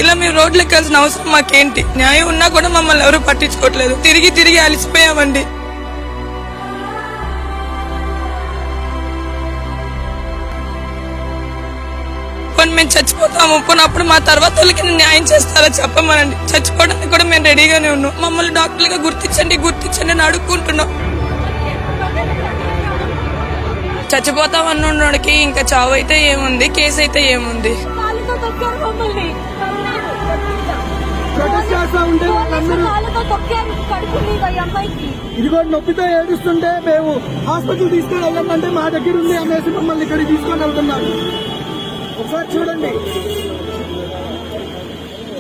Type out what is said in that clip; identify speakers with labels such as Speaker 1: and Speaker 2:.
Speaker 1: ఇలా మేము రోడ్లు ఎక్కాల్సిన అవసరం మాకేంటి? న్యాయం ఉన్నా కూడా మమ్మల్ని ఎవరు పట్టించుకోవట్లేదు. తిరిగి తిరిగి అలసిపోయామండి. పోనీ మేము చచ్చిపోతాము, పోనీ అప్పుడు మా తర్వాత వాళ్ళకి న్యాయం చేస్తారా చెప్పమనండి. చచ్చిపోవడానికి కూడా మేము రెడీగానే ఉన్నాం. మమ్మల్ని డాక్టర్లుగా గుర్తించండి గుర్తించండి అని అడుక్కుంటున్నాం. చచ్చిపోతాం అన్నోడికి ఇంకా చావు అయితే ఏముంది, కేసు అయితే ఏముంది?
Speaker 2: ఇదిగో నొప్పితో ఏడుస్తుంటే మేము హాస్పిటల్ తీసుకొని వెళ్ళామంటే మా దగ్గర ఉంది అనేసి మమ్మల్ని ఇక్కడికి తీసుకొని వెళ్తున్నారు. ఒకసారి చూడండి.